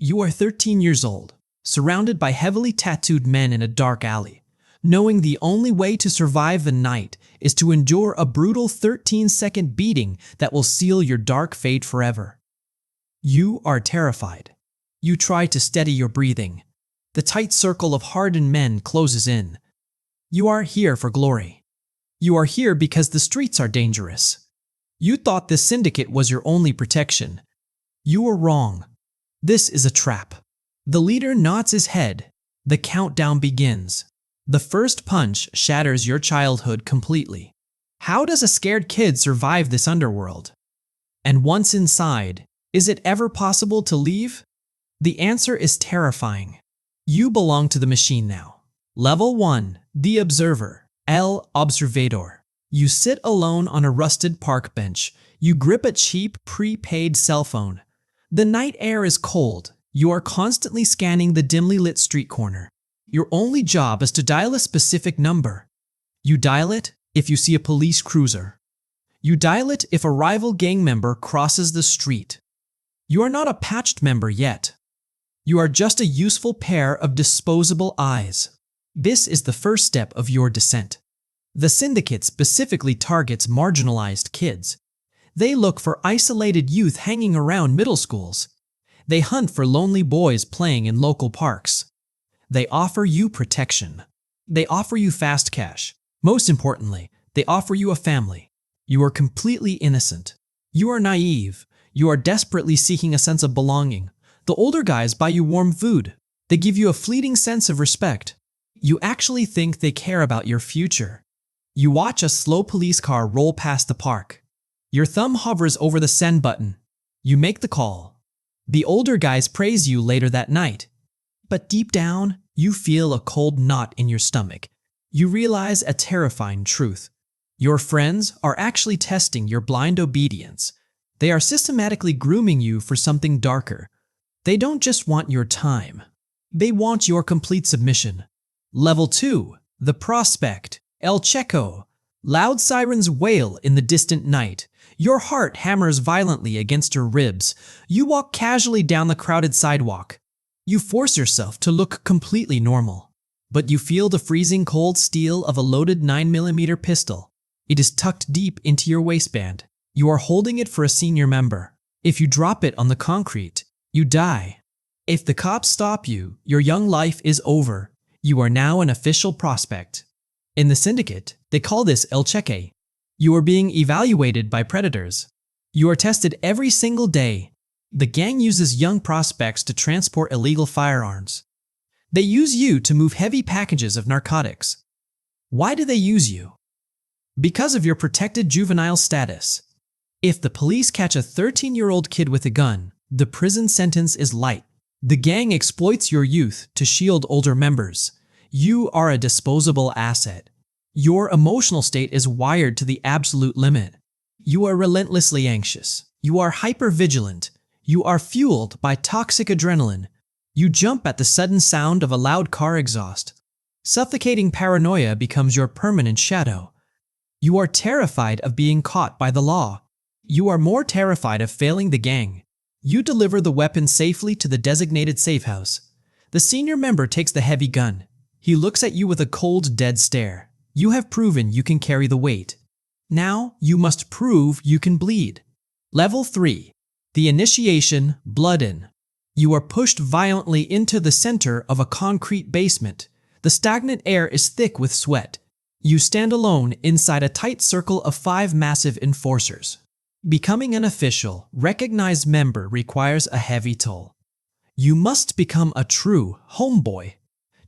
You are 13 years old, surrounded by heavily tattooed men in a dark alley, knowing the only way to survive the night is to endure a brutal 13-second beating that will seal your dark fate forever. You are terrified. You try to steady your breathing. The tight circle of hardened men closes in. You are here for glory. You are here because the streets are dangerous. You thought this syndicate was your only protection. You were wrong. This is a trap. The leader nods his head. The countdown begins. The first punch shatters your childhood completely. How does a scared kid survive this underworld? And once inside, is it ever possible to leave? The answer is terrifying. You belong to the machine now. Level 1, the Observer, El Observador. You sit alone on a rusted park bench. You grip a cheap, prepaid cell phone. The night air is cold. You are constantly scanning the dimly lit street corner. Your only job is to dial a specific number. You dial it if you see a police cruiser. You dial it if a rival gang member crosses the street. You are not a patched member yet. You are just a useful pair of disposable eyes. This is the first step of your descent. The syndicate specifically targets marginalized kids. They look for isolated youth hanging around middle schools. They hunt for lonely boys playing in local parks. They offer you protection. They offer you fast cash. Most importantly, they offer you a family. You are completely innocent. You are naive. You are desperately seeking a sense of belonging. The older guys buy you warm food. They give you a fleeting sense of respect. You actually think they care about your future. You watch a slow police car roll past the park. Your thumb hovers over the send button. You make the call. The older guys praise you later that night. But deep down, you feel a cold knot in your stomach. You realize a terrifying truth. Your friends are actually testing your blind obedience. They are systematically grooming you for something darker. They don't just want your time. They want your complete submission. Level 2, the Prospect, El Checo. Loud sirens wail in the distant night. Your heart hammers violently against your ribs. You walk casually down the crowded sidewalk. You force yourself to look completely normal. But you feel the freezing cold steel of a loaded 9mm pistol. It is tucked deep into your waistband. You are holding it for a senior member. If you drop it on the concrete, you die. If the cops stop you, your young life is over. You are now an official prospect. In the syndicate, they call this El Cheque. You are being evaluated by predators. You are tested every single day. The gang uses young prospects to transport illegal firearms. They use you to move heavy packages of narcotics. Why do they use you? Because of your protected juvenile status. If the police catch a 13-year-old kid with a gun, the prison sentence is light. The gang exploits your youth to shield older members. You are a disposable asset. Your emotional state is wired to the absolute limit. You are relentlessly anxious. You are hyper-vigilant. You are fueled by toxic adrenaline. You jump at the sudden sound of a loud car exhaust. Suffocating paranoia becomes your permanent shadow. You are terrified of being caught by the law. You are more terrified of failing the gang. You deliver the weapon safely to the designated safe house. The senior member takes the heavy gun. He looks at you with a cold, dead stare. You have proven you can carry the weight. Now you must prove you can bleed. Level 3. The Initiation, Bloodied. You are pushed violently into the center of a concrete basement. The stagnant air is thick with sweat. You stand alone inside a tight circle of 5 massive enforcers. Becoming an official, recognized member requires a heavy toll. You must become a true homeboy.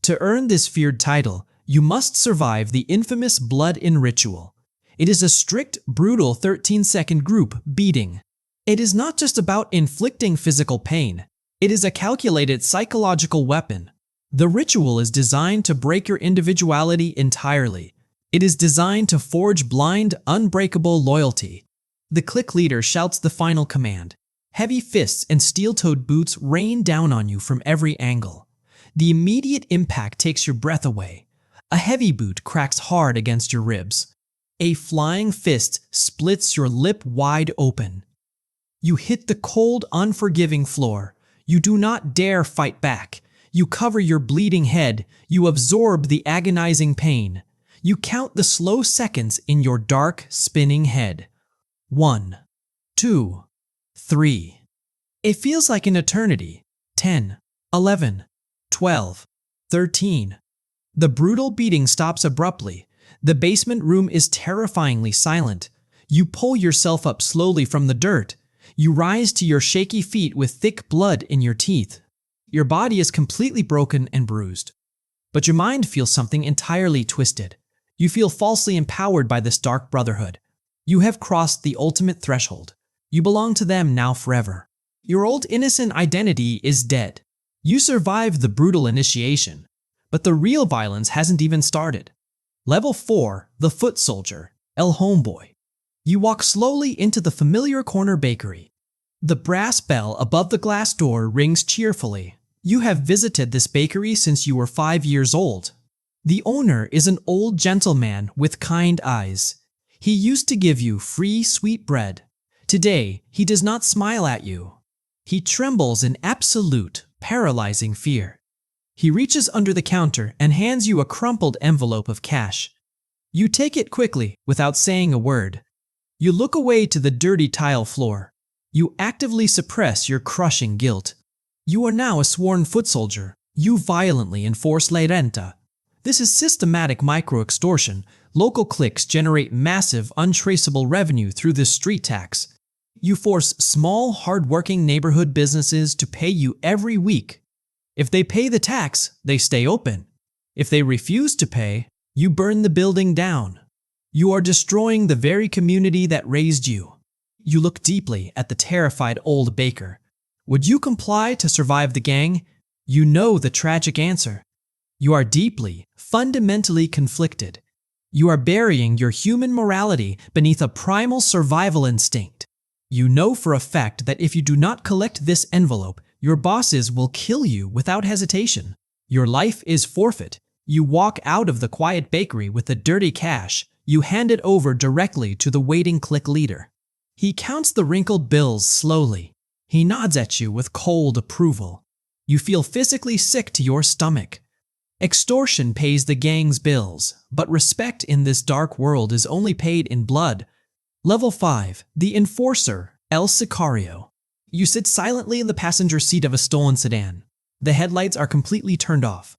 To earn this feared title, you must survive the infamous blood-in ritual. It is a strict, brutal 13-second group beating. It is not just about inflicting physical pain. It is a calculated psychological weapon. The ritual is designed to break your individuality entirely. It is designed to forge blind, unbreakable loyalty. The clique leader shouts the final command. Heavy fists and steel-toed boots rain down on you from every angle. The immediate impact takes your breath away. A heavy boot cracks hard against your ribs. A flying fist splits your lip wide open. You hit the cold, unforgiving floor. You do not dare fight back. You cover your bleeding head. You absorb the agonizing pain. You count the slow seconds in your dark, spinning head. 1, 2, 3. It feels like an eternity. 10, 11, 12, 13. The brutal beating stops abruptly. The basement room is terrifyingly silent. You pull yourself up slowly from the dirt. You rise to your shaky feet with thick blood in your teeth. Your body is completely broken and bruised. But your mind feels something entirely twisted. You feel falsely empowered by this dark brotherhood. You have crossed the ultimate threshold. You belong to them now forever. Your old innocent identity is dead. You survived the brutal initiation, but the real violence hasn't even started. Level 4, the foot soldier, El Homeboy. You walk slowly into the familiar corner bakery. The brass bell above the glass door rings cheerfully. You have visited this bakery since you were 5 years old. The owner is an old gentleman with kind eyes. He used to give you free sweet bread. Today, he does not smile at you. He trembles in absolute, paralyzing fear. He reaches under the counter and hands you a crumpled envelope of cash. You take it quickly, without saying a word. You look away to the dirty tile floor. You actively suppress your crushing guilt. You are now a sworn foot soldier. You violently enforce la renta. This is systematic micro-extortion. Local cliques generate massive, untraceable revenue through this street tax. You force small, hard-working neighborhood businesses to pay you every week. If they pay the tax, they stay open. If they refuse to pay, you burn the building down. You are destroying the very community that raised you. You look deeply at the terrified old baker. Would you comply to survive the gang? You know the tragic answer. You are deeply, fundamentally conflicted. You are burying your human morality beneath a primal survival instinct. You know for a fact that if you do not collect this envelope, your bosses will kill you without hesitation. Your life is forfeit. You walk out of the quiet bakery with the dirty cash. You hand it over directly to the waiting clique leader. He counts the wrinkled bills slowly. He nods at you with cold approval. You feel physically sick to your stomach. Extortion pays the gang's bills, but respect in this dark world is only paid in blood. Level 5, the enforcer, El Sicario. You sit silently in the passenger seat of a stolen sedan. The headlights are completely turned off.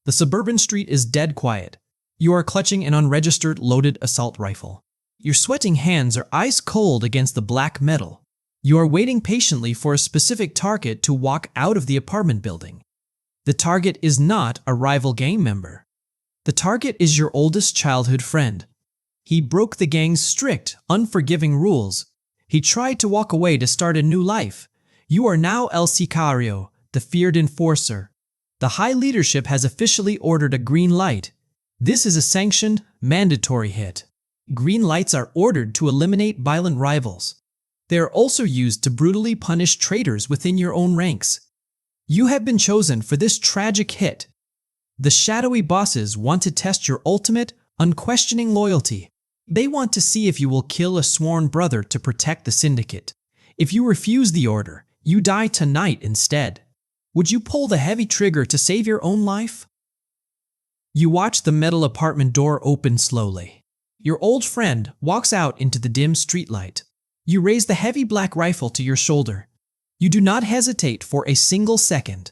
The suburban street is dead quiet. You are clutching an unregistered loaded assault rifle. Your sweating hands are ice cold against the black metal. You are waiting patiently for a specific target to walk out of the apartment building. The target is not a rival gang member. The target is your oldest childhood friend. He broke the gang's strict, unforgiving rules. He tried to walk away to start a new life. You are now El Sicario, the feared enforcer. The high leadership has officially ordered a green light. This is a sanctioned, mandatory hit. Green lights are ordered to eliminate violent rivals. They are also used to brutally punish traitors within your own ranks. You have been chosen for this tragic hit. The shadowy bosses want to test your ultimate, unquestioning loyalty. They want to see if you will kill a sworn brother to protect the syndicate. If you refuse the order, you die tonight instead. Would you pull the heavy trigger to save your own life? You watch the metal apartment door open slowly. Your old friend walks out into the dim streetlight. You raise the heavy black rifle to your shoulder. You do not hesitate for a single second.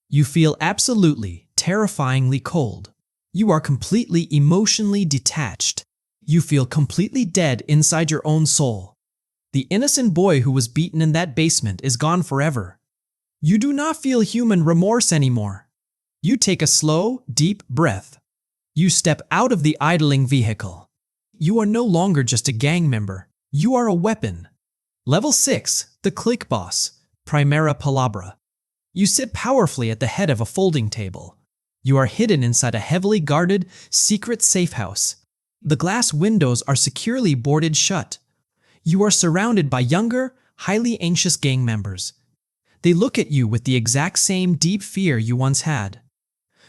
You feel absolutely, terrifyingly cold. You are completely emotionally detached. You feel completely dead inside your own soul. The innocent boy who was beaten in that basement is gone forever. You do not feel human remorse anymore. You take a slow, deep breath. You step out of the idling vehicle. You are no longer just a gang member. You are a weapon. Level 6, the clique boss, Primera Palabra. You sit powerfully at the head of a folding table. You are hidden inside a heavily guarded, secret safe house. The glass windows are securely boarded shut. You are surrounded by younger, highly anxious gang members. They look at you with the exact same deep fear you once had.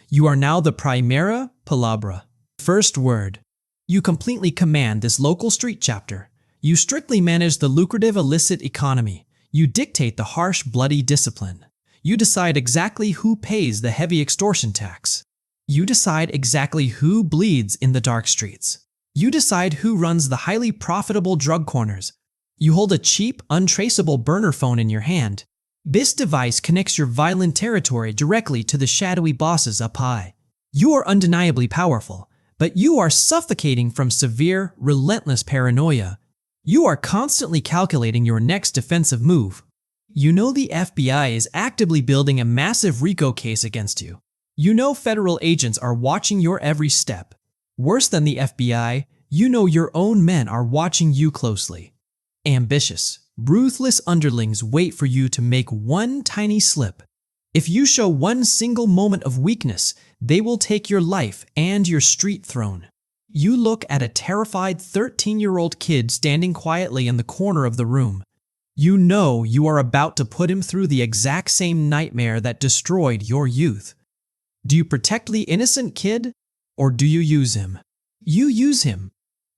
You are now the Primera Palabra, first word. You completely command this local street chapter. You strictly manage the lucrative illicit economy. You dictate the harsh, bloody discipline. You decide exactly who pays the heavy extortion tax. You decide exactly who bleeds in the dark streets. You decide who runs the highly profitable drug corners. You hold a cheap, untraceable burner phone in your hand. This device connects your violent territory directly to the shadowy bosses up high. You are undeniably powerful, but you are suffocating from severe, relentless paranoia. You are constantly calculating your next defensive move. You know the FBI is actively building a massive RICO case against you. You know federal agents are watching your every step. Worse than the FBI, you know your own men are watching you closely. Ambitious, ruthless underlings wait for you to make one tiny slip. If you show one single moment of weakness, they will take your life and your street throne. You look at a terrified 13-year-old kid standing quietly in the corner of the room. You know you are about to put him through the exact same nightmare that destroyed your youth. Do you protect the innocent kid, or do you use him? You use him.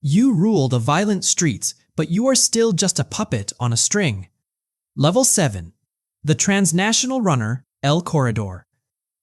You rule the violent streets, but you are still just a puppet on a string. Level 7. The Transnational Runner, El Corredor.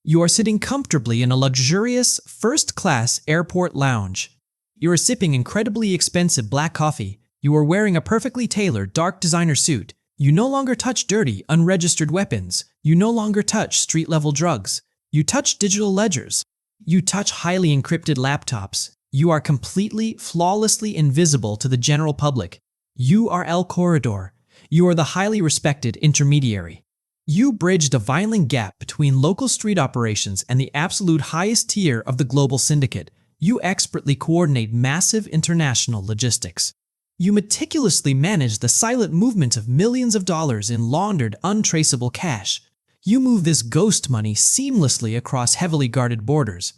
You are sitting comfortably in a luxurious, first-class airport lounge. You are sipping incredibly expensive black coffee. You are wearing a perfectly tailored dark designer suit. You no longer touch dirty, unregistered weapons. You no longer touch street-level drugs. You touch digital ledgers. You touch highly encrypted laptops. You are completely, flawlessly invisible to the general public. You are El Corredor. You are the highly respected intermediary. You bridge the violent gap between local street operations and the absolute highest tier of the global syndicate. You expertly coordinate massive international logistics. You meticulously manage the silent movement of millions of dollars in laundered, untraceable cash. You move this ghost money seamlessly across heavily guarded borders.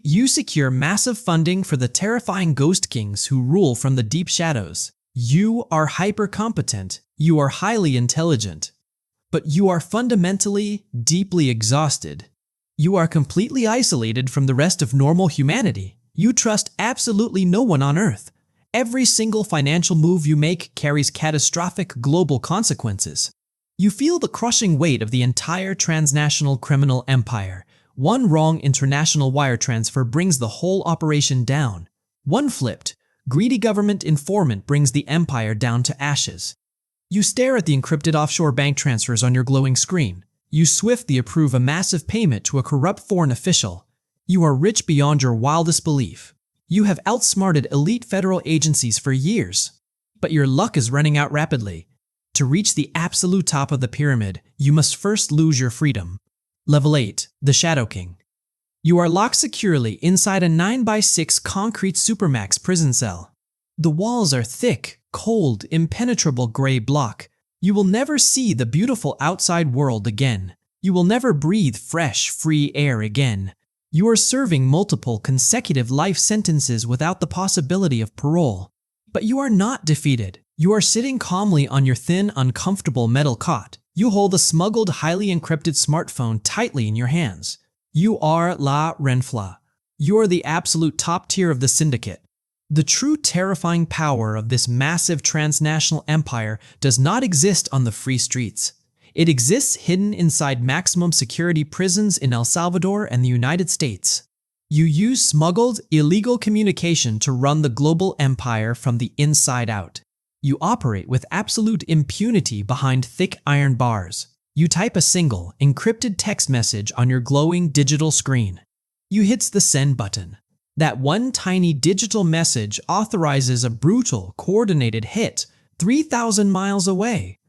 You secure massive funding for the terrifying ghost kings who rule from the deep shadows. You are hyper-competent. You are highly intelligent. But you are fundamentally, deeply exhausted. You are completely isolated from the rest of normal humanity. You trust absolutely no one on Earth. Every single financial move you make carries catastrophic global consequences. You feel the crushing weight of the entire transnational criminal empire. One wrong international wire transfer brings the whole operation down. One flipped, greedy government informant brings the empire down to ashes. You stare at the encrypted offshore bank transfers on your glowing screen. You swiftly approve a massive payment to a corrupt foreign official. You are rich beyond your wildest belief. You have outsmarted elite federal agencies for years. But your luck is running out rapidly. To reach the absolute top of the pyramid, you must first lose your freedom. Level 8. The Shadow King. You are locked securely inside a 9x6 concrete supermax prison cell. The walls are thick, cold, impenetrable gray block. You will never see the beautiful outside world again. You will never breathe fresh, free air again. You are serving multiple consecutive life sentences without the possibility of parole. But you are not defeated. You are sitting calmly on your thin, uncomfortable metal cot. You hold a smuggled, highly encrypted smartphone tightly in your hands. You are La Renfla. You are the absolute top tier of the syndicate. The true terrifying power of this massive transnational empire does not exist on the free streets. It exists hidden inside maximum security prisons in El Salvador and the United States. You use smuggled, illegal communication to run the global empire from the inside out. You operate with absolute impunity behind thick iron bars. You type a single, encrypted text message on your glowing digital screen. You hit the send button. That one tiny digital message authorizes a brutal, coordinated hit 3,000 miles away.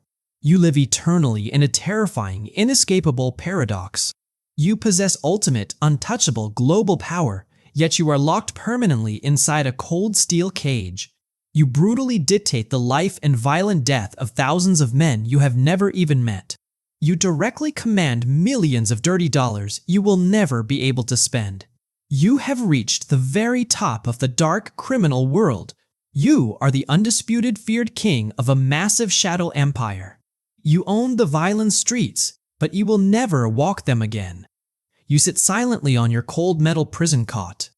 You live eternally in a terrifying, inescapable paradox. You possess ultimate, untouchable global power, yet you are locked permanently inside a cold steel cage. You brutally dictate the life and violent death of thousands of men you have never even met. You directly command millions of dirty dollars you will never be able to spend. You have reached the very top of the dark criminal world. You are the undisputed feared king of a massive shadow empire. You own the violent streets, but you will never walk them again. You sit silently on your cold metal prison cot.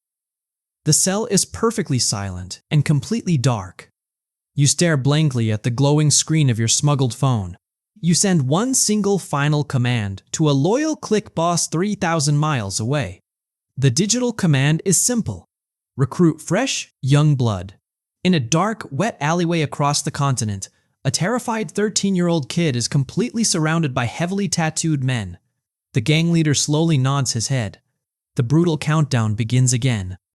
The cell is perfectly silent and completely dark. You stare blankly at the glowing screen of your smuggled phone. you send one single final command to a loyal clique boss 3,000 miles away. The digital command is simple. Recruit fresh, young blood. In a dark, wet alleyway across the continent, a terrified 13-year-old kid is completely surrounded by heavily tattooed men. The gang leader slowly nods his head. The brutal countdown begins again.